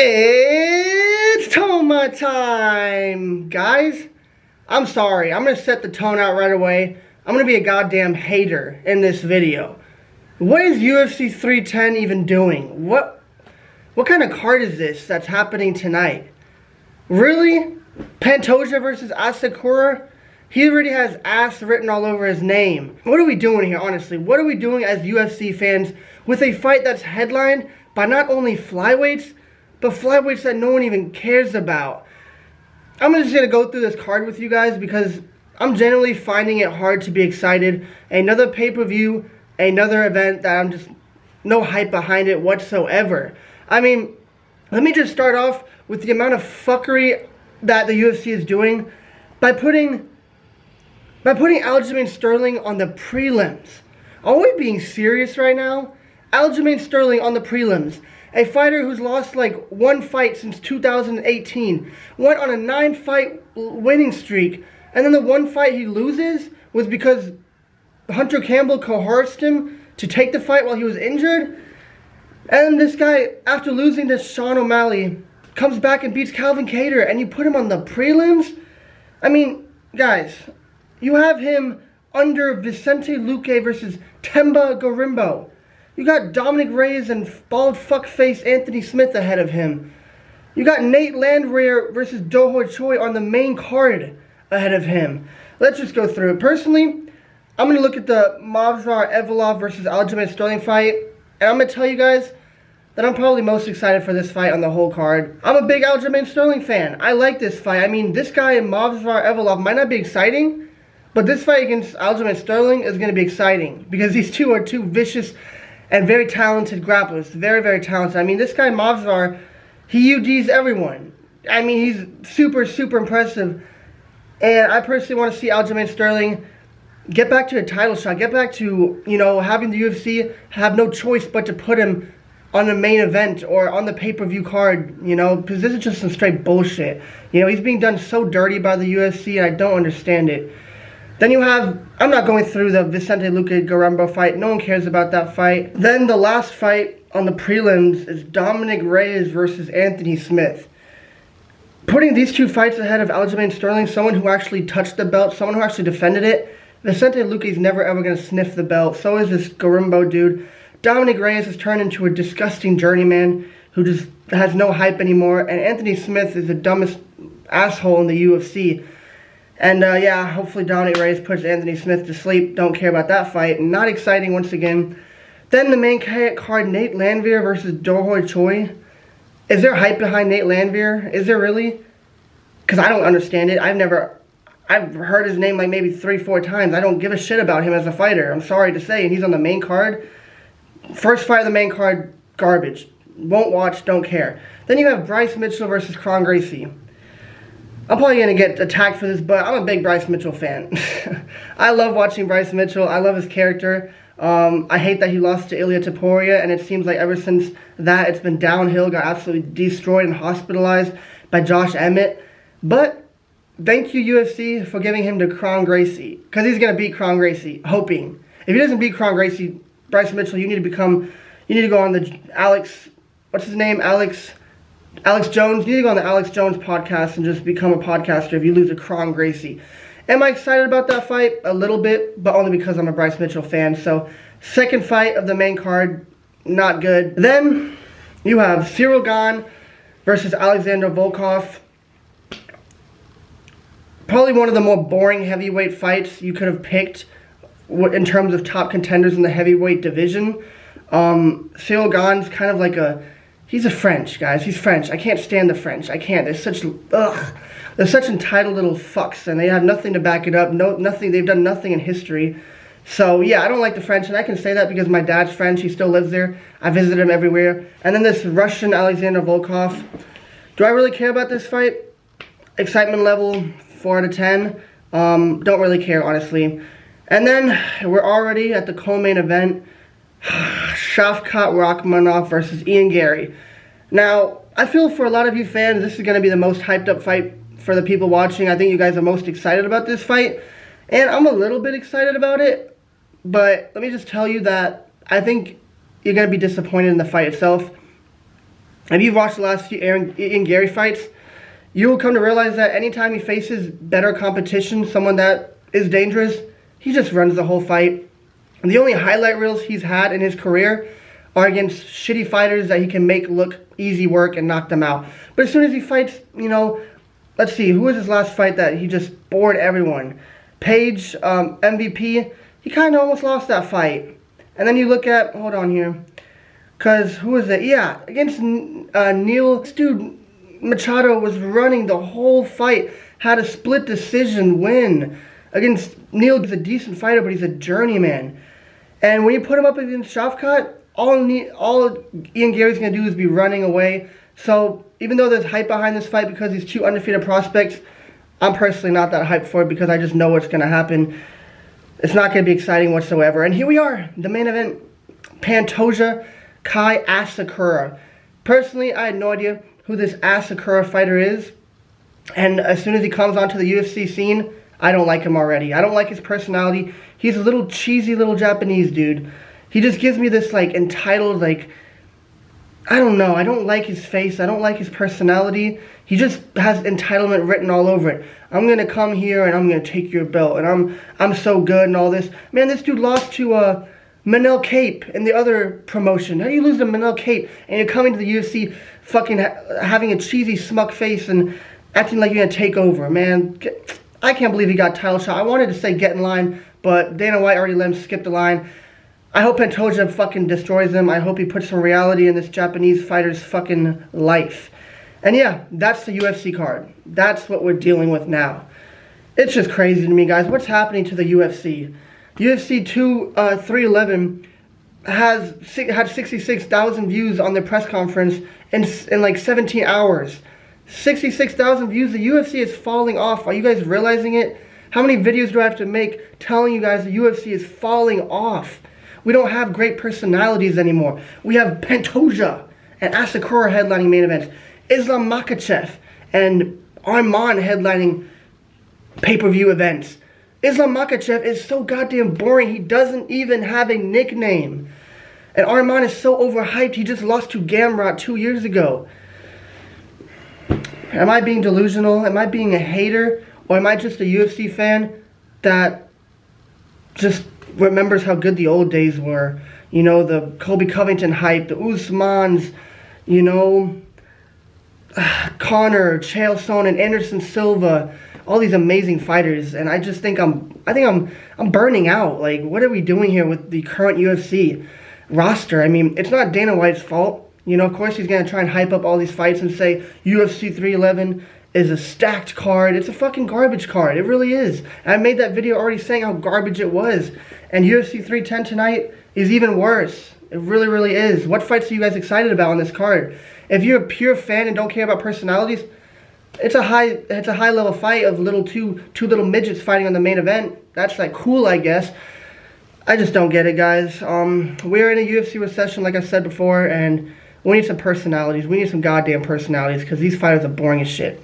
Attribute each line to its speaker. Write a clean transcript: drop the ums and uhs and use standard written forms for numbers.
Speaker 1: It's Toma time, guys. I'm sorry. I'm going to set the tone out right away. I'm going to be a goddamn hater in this video. What is UFC 310 even doing? What kind of card is this that's happening tonight? Really? Pantoja versus Asakura? He already has ass written all over his name. What are we doing here, honestly? What are we doing as UFC fans with a fight that's headlined by not only flyweights, but flyweights that no one even cares about? I'm just going to go through this card with you guys because I'm generally finding it hard to be excited. Another pay-per-view, another event that I'm just no hype behind it whatsoever. I mean, let me just start off with the amount of fuckery that the UFC is doing by putting Aljamain Sterling on the prelims. Are we being serious right now? Aljamain Sterling on the prelims. A fighter who's lost like one fight since 2018. Went on a 9-fight winning streak. And then the one fight he loses was because Hunter Campbell coerced him to take the fight while he was injured. And this guy, after losing to Sean O'Malley, comes back and beats Calvin Kattar. And you put him on the prelims? I mean, guys, you have him under Vicente Luque versus Themba Gorimbo. You got Dominic Reyes and bald fuckface Anthony Smith ahead of him. You got Nate Landwehr versus Do Ho Choi on the main card ahead of him. Let's just go through it. Personally, I'm going to look at the Movsar Evloev versus Aljamain Sterling fight. And I'm going to tell you guys that I'm probably most excited for this fight on the whole card. I'm a big Aljamain Sterling fan. I like this fight. I mean, this guy, Movsar Evloev, might not be exciting, but this fight against Aljamain Sterling is going to be exciting because these two are two vicious and very talented grapplers. Very, very talented. I mean, this guy, Movsar, he UDs everyone. I mean, he's super, super impressive. And I personally want to see Aljamain Sterling get back to a title shot. Get back to, having the UFC have no choice but to put him on the main event or on the pay-per-view card, because this is just some straight bullshit. He's being done so dirty by the UFC, and I don't understand it. Then you have, I'm not going through the Vicente Luque Gorimbo fight. No one cares about that fight. Then the last fight on the prelims is Dominic Reyes versus Anthony Smith. Putting these two fights ahead of Aljamain Sterling, someone who actually touched the belt, someone who actually defended it, Vicente Luque's never ever going to sniff the belt. So is this Gorimbo dude. Dominic Reyes has turned into a disgusting journeyman who just has no hype anymore. And Anthony Smith is the dumbest asshole in the UFC. And hopefully Dominic Reyes puts Anthony Smith to sleep. Don't care about that fight. Not exciting once again. Then the main card, Nate Landwehr versus Do Ho Choi. Is there hype behind Nate Landwehr? Is there really? Because I don't understand it. I've heard his name like maybe 3-4 times. I don't give a shit about him as a fighter. I'm sorry to say. And he's on the main card. First fight of the main card, garbage. Won't watch, don't care. Then you have Bryce Mitchell versus Kron Gracie. I'm probably going to get attacked for this, but I'm a big Bryce Mitchell fan. I love watching Bryce Mitchell. I love his character. I hate that he lost to Ilia Topuria, and it seems like ever since that, it's been downhill. Got absolutely destroyed and hospitalized by Josh Emmett. But thank you, UFC, for giving him to Kron Gracie, because he's going to beat Kron Gracie, hoping. If he doesn't beat Kron Gracie, Bryce Mitchell, you need to go on the Alex Jones. You need to go on the Alex Jones podcast and just become a podcaster if you lose to Kron Gracie. Am I excited about that fight? A little bit, but only because I'm a Bryce Mitchell fan. So, second fight of the main card, not good. Then, you have Ciryl Gane versus Alexander Volkov. Probably one of the more boring heavyweight fights you could have picked in terms of top contenders in the heavyweight division. Ciryl Gane's kind of like he's a French, guys. He's French. I can't stand the French. I can't. They're such entitled little fucks, and they have nothing to back it up. Nothing. They've done nothing in history. So, yeah, I don't like the French, and I can say that because my dad's French. He still lives there. I visit him everywhere. And then this Russian Alexander Volkov. Do I really care about this fight? Excitement level, 4 out of 10. Don't really care, honestly. And then we're already at the co-main event. Shavkat Rakhmonov versus Ian Garry. Now, I feel for a lot of you fans, this is going to be the most hyped up fight for the people watching. I think you guys are most excited about this fight. And I'm a little bit excited about it. But let me just tell you that I think you're going to be disappointed in the fight itself. if you've watched the last few Ian Gary fights, you will come to realize that anytime he faces better competition, someone that is dangerous, he just runs the whole fight. And the only highlight reels he's had in his career are against shitty fighters that he can make look easy work and knock them out. But as soon as he fights, you know, let's see, who was his last fight that he just bored everyone? Page, MVP, he kind of almost lost that fight. And then you look at, hold on here, because who was it? Yeah, against Neil, this dude, Machado was running the whole fight, had a split decision win. Against Neil, he's a decent fighter, but he's a journeyman. And when you put him up against Shavkat, all Ian Gary's going to do is be running away. So even though there's hype behind this fight because these two undefeated prospects, I'm personally not that hyped for it because I just know what's going to happen. It's not going to be exciting whatsoever. And here we are, the main event, Pantoja Kai Asakura. Personally, I had no idea who this Asakura fighter is. And as soon as he comes onto the UFC scene, I don't like him already. I don't like his personality. He's a little cheesy little Japanese dude. He just gives me this like entitled, like, I don't know. I don't like his face. I don't like his personality. He just has entitlement written all over it. I'm going to come here and I'm going to take your belt and I'm so good and all this. Man, this dude lost to Manel Cape in the other promotion. How do you lose to Manel Cape and you're coming to the UFC fucking having a cheesy smuck face and acting like you're going to take over, man? I can't believe he got title shot. I wanted to say get in line, but Dana White already let him skip the line. I hope Pantoja fucking destroys him. I hope he puts some reality in this Japanese fighter's fucking life. And yeah, that's the UFC card. That's what we're dealing with now. It's just crazy to me, guys. What's happening to the UFC? UFC 311 had 66,000 views on their press conference in like 17 hours. 66,000 views. The UFC is falling off. Are you guys realizing it? How many videos do I have to make telling you guys the UFC is falling off? We don't have great personalities anymore. We have Pantoja and Asakura headlining main events. Islam Makhachev and Arman headlining pay-per-view events. Islam Makhachev is so goddamn boring. He doesn't even have a nickname. And Arman is so overhyped. He just lost to Gamrot 2 years ago. Am I being delusional? Am I being a hater? Or am I just a UFC fan that just remembers how good the old days were? You know, the Colby Covington hype, the Usmans, you know, Connor, Chael Sonnen, Anderson Silva, all these amazing fighters. And I just think I'm burning out. Like, what are we doing here with the current UFC roster? I mean, it's not Dana White's fault. You know, of course he's going to try and hype up all these fights and say UFC 311 is a stacked card. It's a fucking garbage card. It really is. And I made that video already saying how garbage it was. And UFC 310 tonight is even worse. It really, really is. What fights are you guys excited about on this card? If you're a pure fan and don't care about personalities, it's a high level fight of two little midgets fighting on the main event. That's like cool, I guess. I just don't get it, guys. We're in a UFC recession, like I said before, and we need some personalities. We need some goddamn personalities because these fighters are boring as shit.